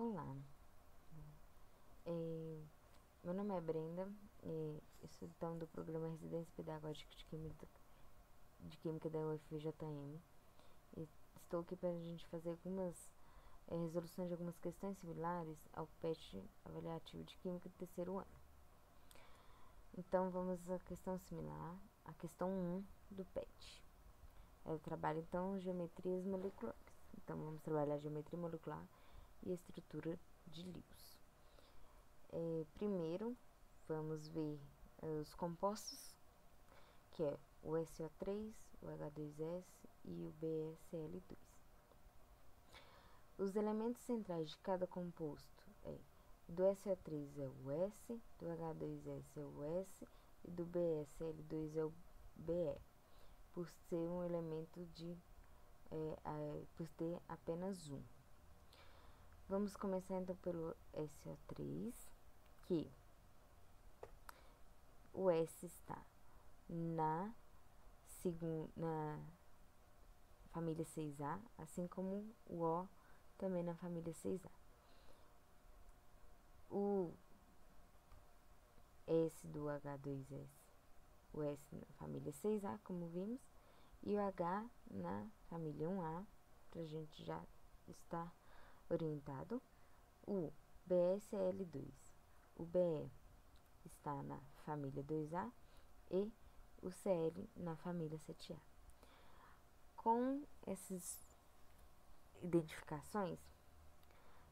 Olá, meu nome é Brenda, estudante do programa Residência Pedagógica de Química da UFVJM. E estou aqui para a gente fazer algumas resoluções de algumas questões similares ao PET avaliativo de Química do terceiro ano. Então, vamos à questão similar, a questão 1 do PET. Ela trabalha, então, geometrias moleculares. Então, vamos trabalhar a geometria molecular e a estrutura de Lewis. Primeiro, vamos ver os compostos, que é o SO3, o H2S e o BeSL2. Os elementos centrais de cada composto do SO3 é o S, do H2S é o S e do BeSL2 é o Be, por ser um elemento por ter apenas um. Vamos começar então pelo SO3, que o S está na família 6A, assim como o O também na família 6A. O S do H2S, o S na família 6A, como vimos, e o H na família 1A, para a gente já estar orientado. O BeSL2, o Be está na família 2A e o Cl na família 7A. Com essas identificações,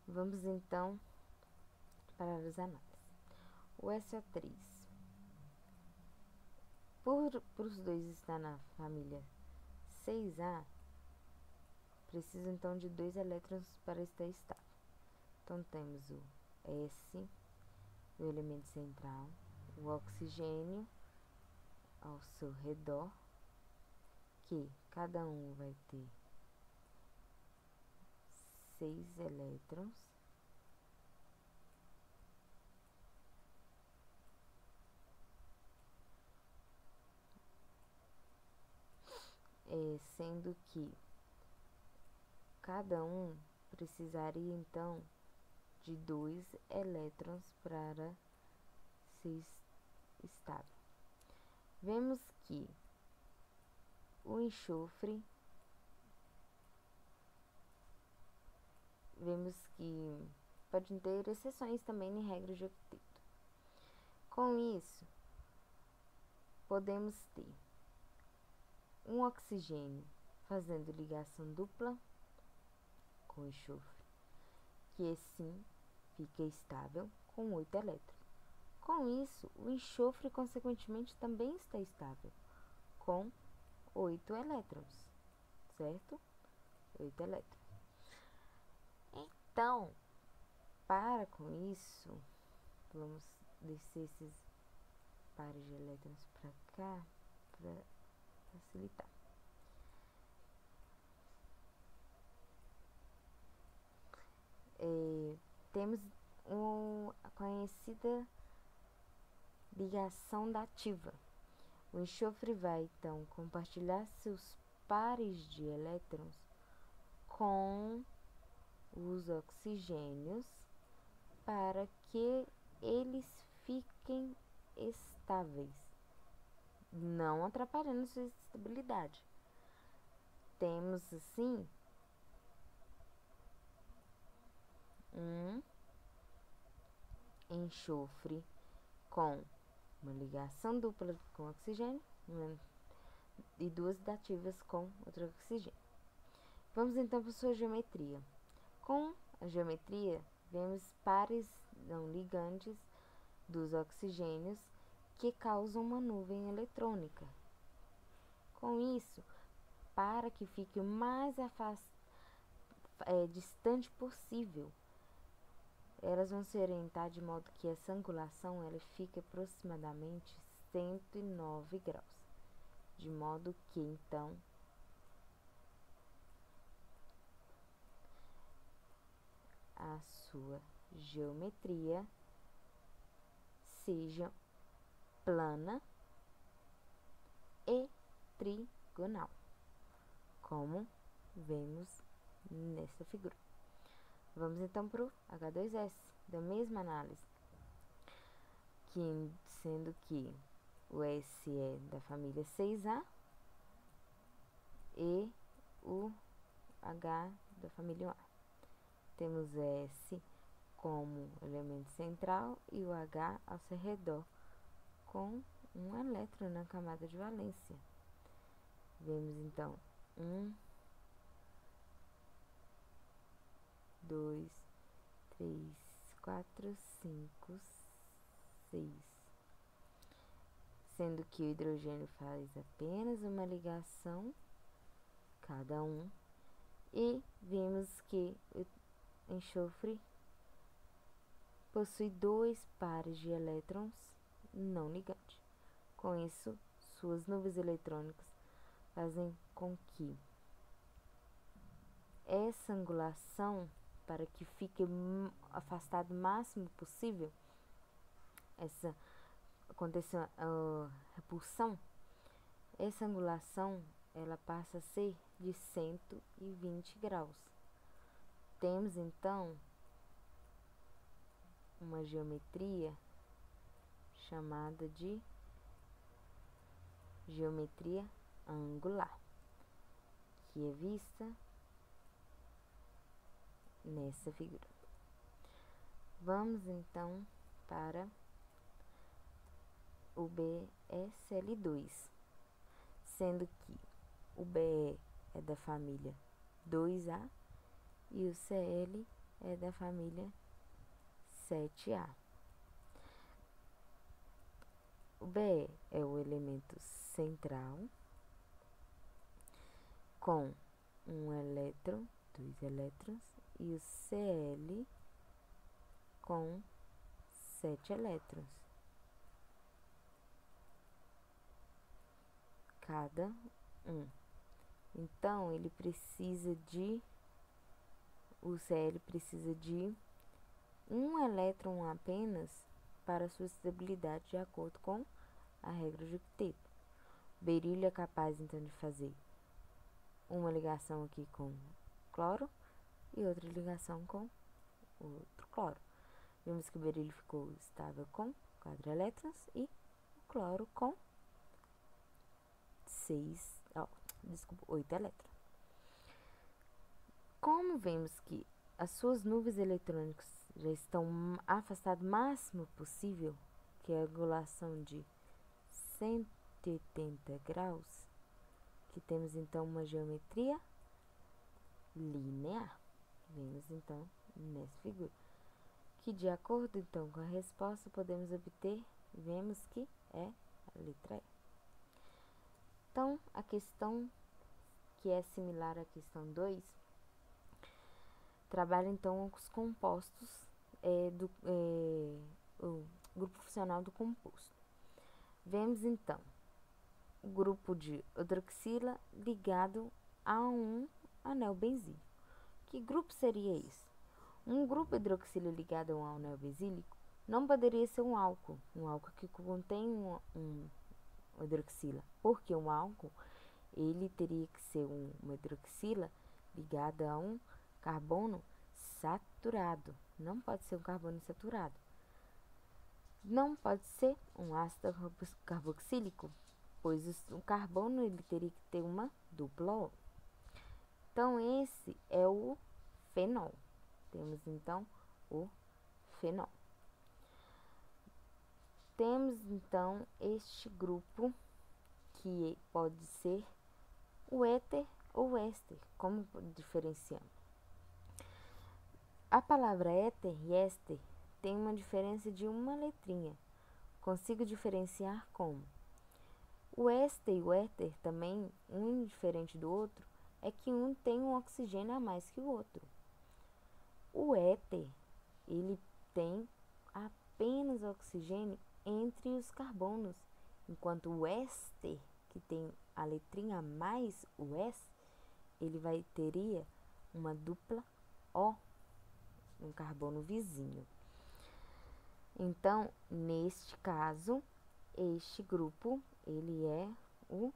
vamos então para as análises. O SO3, por os dois estar na família 6A, precisa então de 2 elétrons para estar estável. Então, temos o S, o elemento central, o oxigênio ao seu redor, que cada um vai ter 6 elétrons, sendo que cada um precisaria então de 2 elétrons para ser estável. Vemos que o enxofre, pode ter exceções também em regras de octeto. Com isso, podemos ter um oxigênio fazendo ligação dupla com o enxofre, que assim fica estável com 8 elétrons. Com isso, o enxofre, consequentemente, também está estável com 8 elétrons, certo? 8 elétrons. Então, para com isso, vamos descer esses pares de elétrons para cá, para facilitar. Temos a conhecida ligação dativa. O enxofre vai, então, compartilhar seus pares de elétrons com os oxigênios para que eles fiquem estáveis, não atrapalhando sua estabilidade. Temos, assim, um enxofre com uma ligação dupla com oxigênio e 2 dativas com outro oxigênio. Vamos então para sua geometria. Com a geometria, vemos pares não ligantes dos oxigênios que causam uma nuvem eletrônica. Com isso, para que fique o mais distante possível, elas vão se orientar de modo que essa angulação ela fique aproximadamente 109 graus. De modo que, então, a sua geometria seja plana e trigonal, como vemos nessa figura. Vamos então para o H2S, da mesma análise, que sendo que o S é da família 6A e o H da família 1A. Temos S como elemento central e o H ao seu redor, com um elétron na camada de valência. Vemos então 1, 2, 3, 4, 5, 6. Sendo que o hidrogênio faz apenas uma ligação, cada um, e vemos que o enxofre possui 2 pares de elétrons não ligantes. Com isso, suas nuvens eletrônicas fazem com que essa angulação, para que fique afastado o máximo possível, aconteça a repulsão, essa angulação ela passa a ser de 120 graus. Temos então uma geometria chamada de geometria angular, que é vista nessa figura. Vamos então para o BeSL2, sendo que o Be é da família 2A e o Cl é da família 7A. O Be é o elemento central com um elétron, 2 elétrons, e o Cl com 7 elétrons, cada um. Então, o Cl precisa de um elétron apenas para sua estabilidade, de acordo com a regra de octeto. O berílio é capaz, então, de fazer uma ligação aqui com cloro e outra ligação com outro cloro. Vimos que o berílio ficou estável com 4 elétrons e o cloro com 8 elétrons. Como vemos que as suas nuvens eletrônicas já estão afastadas o máximo possível, que é a angulação de 180 graus, que temos então uma geometria linear. Vemos então nessa figura, que de acordo então com a resposta podemos obter, vemos que é a letra E. Então, a questão que é similar à questão 2, trabalha então os compostos o grupo funcional do composto. Vemos então o grupo de hidroxila ligado a um anel benzílico. Que grupo seria esse? Um grupo hidroxila ligado a um anel benzílico não poderia ser um álcool que contém um hidroxila, porque um álcool ele teria que ser uma hidroxila ligada a um carbono saturado. Não pode ser um carbono insaturado. Não pode ser um ácido carboxílico, pois o carbono ele teria que ter uma dupla O. Então, esse é o fenol. Temos então o fenol. Temos então este grupo que pode ser o éter ou éster. Como diferenciamos? A palavra éter e éster tem uma diferença de uma letrinha. Consigo diferenciar como? O éster e o éter também, um diferente do outro, é que um tem um oxigênio a mais que o outro. O éter, ele tem apenas oxigênio entre os carbonos, enquanto o éster, que tem a letrinha a mais o S, ele teria uma dupla O, um carbono vizinho. Então, neste caso, este grupo, ele é o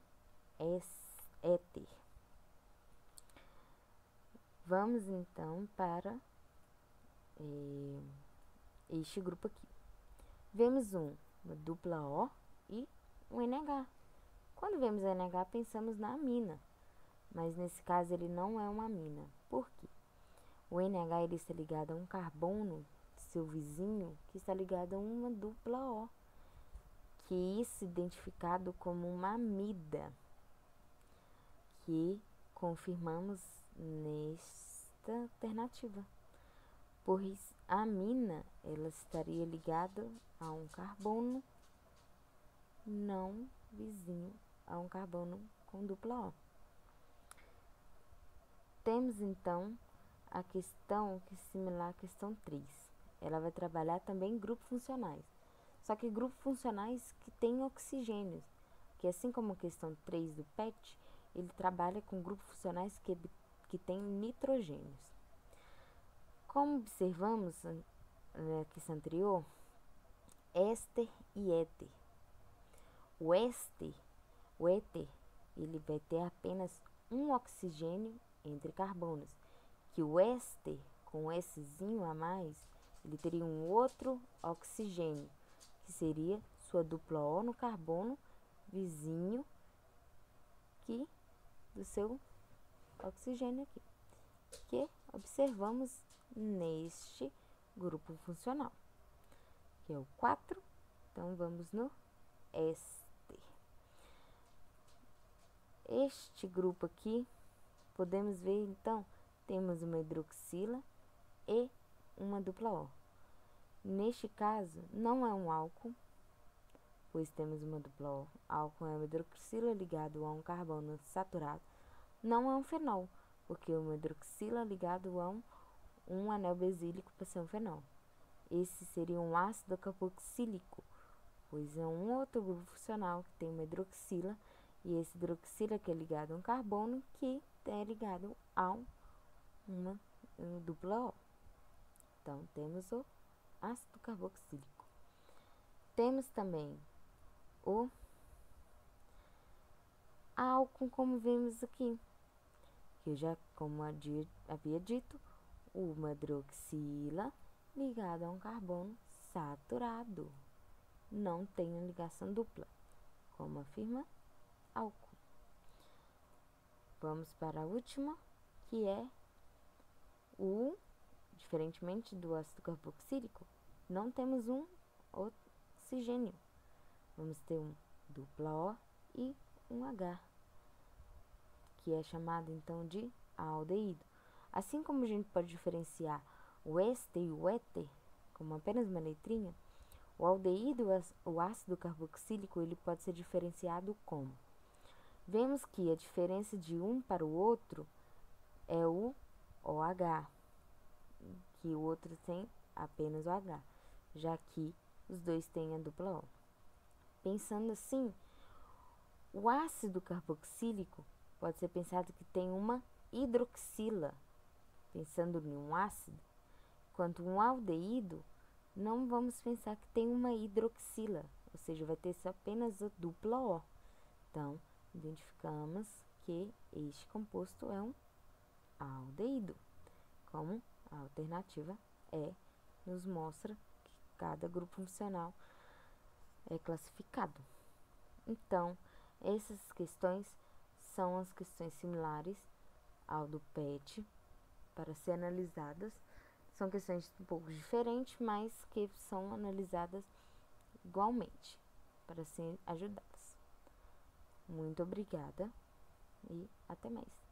éter. Vamos então para este grupo aqui. Vemos uma dupla O e um NH. Quando vemos NH, pensamos na amina, mas nesse caso ele não é uma amina. Por quê? O NH ele está ligado a um carbono, seu vizinho, que está ligado a uma dupla O, que é isso identificado como uma amida, que confirmamos nesta alternativa. Pois a amina ela estaria ligada a um carbono não vizinho a um carbono com dupla O. Temos então a questão que é similar à questão 3. Ela vai trabalhar também grupos funcionais. Só que grupos funcionais que têm oxigênios, que assim como a questão 3 do PET, ele trabalha com grupos funcionais que têm nitrogênios. Como observamos na questão anterior, éster e éter. O éter, ele vai ter apenas um oxigênio entre carbonos, que o éster, com Szinho a mais, ele teria um outro oxigênio, que seria sua dupla O no carbono vizinho que do seu oxigênio aqui, que observamos neste grupo funcional, que é o 4. Então, vamos no éster. Este grupo aqui, podemos ver, então, temos uma hidroxila e uma dupla O. Neste caso, não é um álcool, pois temos uma dupla O. Álcool é uma hidroxila ligado a um carbono saturado. Não é um fenol, porque uma hidroxila ligado a um anel besílico para ser um fenol. Esse seria um ácido carboxílico, pois é um outro grupo funcional que tem uma hidroxila, e esse hidroxila que é ligado a um carbono que é ligado a uma dupla O. Então, temos o ácido carboxílico. Temos também o álcool, como vemos aqui, que já, como havia dito, uma hidroxila ligada a um carbono saturado. Não tem ligação dupla, como afirma álcool. Vamos para a última, que é diferentemente do ácido carboxílico, não temos um oxigênio. Vamos ter um dupla O e um H, que é chamado então de aldeído. Assim como a gente pode diferenciar o éster e o éter como apenas uma letrinha, o aldeído, o ácido carboxílico, ele pode ser diferenciado como? Vemos que a diferença de um para o outro é o OH, que o outro tem apenas o H, já que os dois têm a dupla O. Pensando assim, o ácido carboxílico pode ser pensado que tem uma hidroxila, pensando em um ácido, enquanto um aldeído, não vamos pensar que tem uma hidroxila, ou seja, vai ter só apenas a dupla O. Então, identificamos que este composto é um aldeído, como a alternativa E nos mostra que cada grupo funcional é classificado. Então, essas questões são as questões similares ao do PET para ser analisadas. São questões um pouco diferentes, mas que são analisadas igualmente para serem ajudadas. Muito obrigada e até mais.